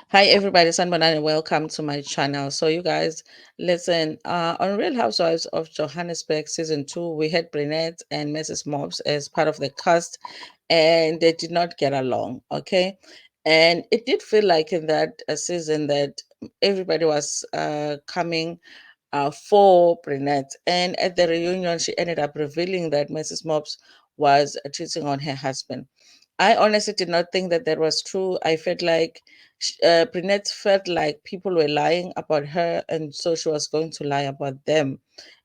Hi everybody, Sanbanana, welcome to my channel. So you guys, listen, on Real Housewives of Johannesburg season 2, we had Brinnette and Mrs. Mops as part of the cast, and they did not get along, okay? And it did feel like in that season that everybody was coming for Brinnette. And at the reunion, she ended up revealing that Mrs. Mops was cheating on her husband. I honestly did not think that that was true. I felt like Brinnette felt like people were lying about her, and so she was going to lie about them.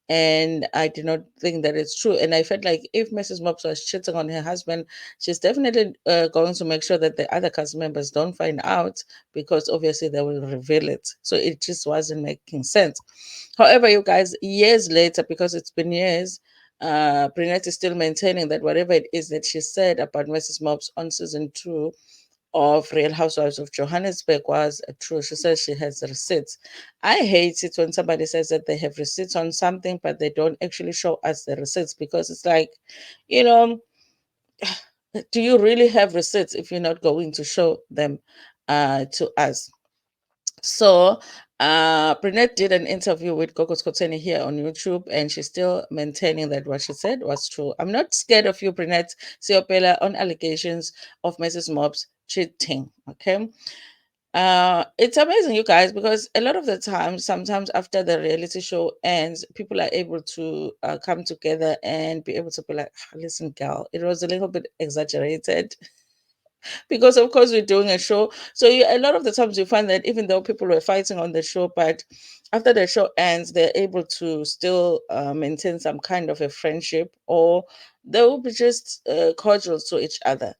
And I did not think that it's true. And I felt like if Mrs. Mops was cheating on her husband, she's definitely going to make sure that the other cast members don't find out because obviously they will reveal it. So it just wasn't making sense. However, you guys, years later, because it's been years, Brinnette is still maintaining that whatever it is that she said about Mrs. Mops on season 2 of Real Housewives of Johannesburg was true. She says she has receipts. I hate it when somebody says that they have receipts on something, but they don't actually show us the receipts because it's like, you know, do you really have receipts if you're not going to show them to us? So, Brinnette did an interview with Coco Skoteni here on YouTube, and she's still maintaining that what she said was true. I'm not scared of you, Brinnette Siopela, on allegations of Mrs. Mobbs cheating. Okay. It's amazing, you guys, because a lot of the time, sometimes after the reality show ends, people are able to come together and be able to be like, "Ah, listen, girl, it was a little bit exaggerated." Because of course we're doing a show, so a lot of the times you find that even though people were fighting on the show, but after the show ends they're able to still maintain some kind of a friendship, or they will be just cordial to each other.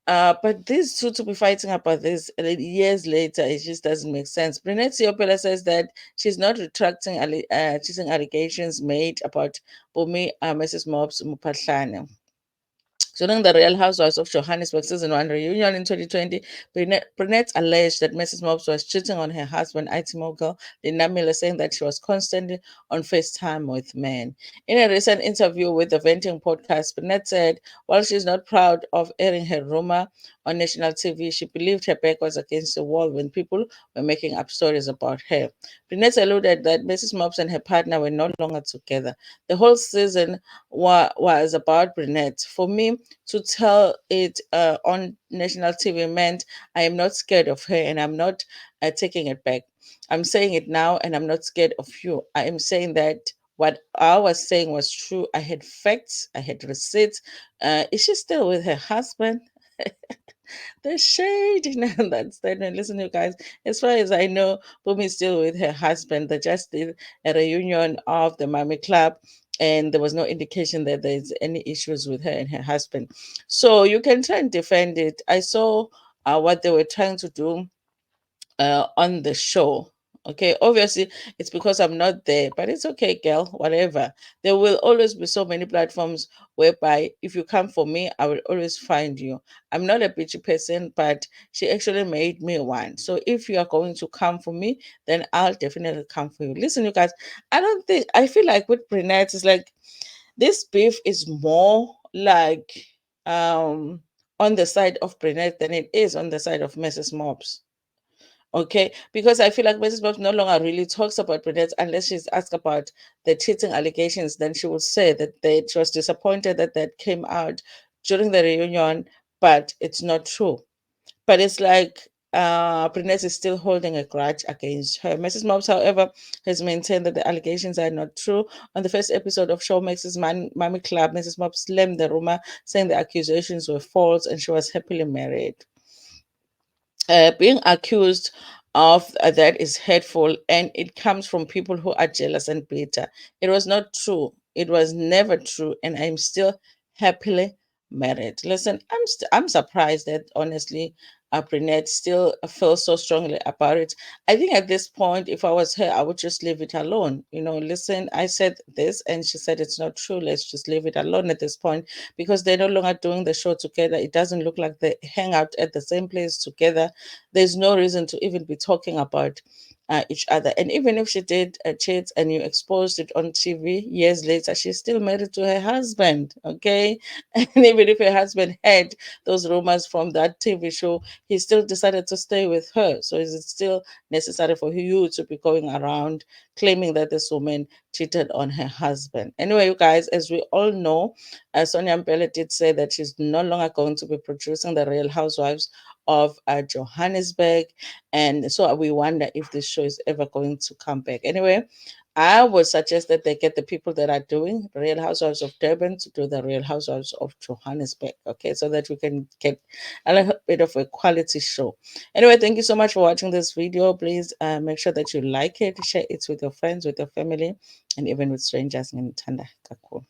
But these two to be fighting about this years later, it just doesn't make sense. Brinnette Siopela says that she's not retracting cheating allegations made about Bumi Mrs. Mobs Mupahlane. During the Real Housewives of Johannesburg season 1 reunion in 2020, Brinnette alleged that Mrs. Mops was cheating on her husband, IT mogul Linamila, saying that she was constantly on FaceTime with men. In a recent interview with the Venting podcast, Brinnette said while she's not proud of airing her rumor on national TV, she believed her back was against the wall when people were making up stories about her. Brinnette alluded that Mrs. Mops and her partner were no longer together. The whole season was about Brinnette. For me, to tell it on national TV meant I am not scared of her and I'm not taking it back. I'm saying it now and I'm not scared of you. I am saying that what I was saying was true. I had facts, I had receipts. Is she still with her husband? The shade in that statement. Listen, you guys, as far as I know, Bumi is still with her husband. They just did a reunion of the Mami Club, and there was no indication that there's any issues with her and her husband. So you can try and defend it. I saw what they were trying to do on the show. Okay, obviously it's because I'm not there, but it's okay, girl, whatever. There will always be so many platforms whereby if you come for me, I will always find you. I'm not a bitchy person, but she actually made me one. So if you are going to come for me, then I'll definitely come for you. Listen, you guys, I feel like with Brinnette, it's like this beef is more like um on the side of Brinnette than it is on the side of Mrs. Mobbs. Okay, because I feel like Mrs. Bob no longer really talks about Burnett unless she's asked about the cheating allegations. Then she will say that she was disappointed that that came out during the reunion, but it's not true. But it's like Burnett is still holding a grudge against her. Mrs. Mobbs, however, has maintained that the allegations are not true. On the first episode of Showmax's Mommy Club, Mrs. Mobbs slammed the rumor, saying the accusations were false and she was happily married. Being accused of that is hurtful and it comes from people who are jealous and bitter. It was not true. It was never true. And I'm still happily married. Listen, I'm surprised that honestly, Brinette still feels so strongly about it. I think at this point, if I was her, I would just leave it alone. You know, listen, I said this and she said it's not true. Let's just leave it alone at this point because they're no longer doing the show together. It doesn't look like they hang out at the same place together. There's no reason to even be talking about each other. And even if she did cheat and you exposed it on TV years later, she's still married to her husband. Okay. And even if her husband had those rumors from that TV show, he still decided to stay with her. So is it still necessary for you to be going around claiming that this woman cheated on her husband? Anyway, you guys, as we all know, Sonia Mbele did say that she's no longer going to be producing the Real Housewives of Johannesburg. And so we wonder if this show is ever going to come back. Anyway, I would suggest that they get the people that are doing Real Housewives of Durban to do the Real Housewives of Johannesburg, okay, so that we can get a little bit of a quality show. Anyway, thank you so much for watching this video. Please make sure that you like it, share it with your friends, with your family, and even with strangers. Ngithanda kakhulu.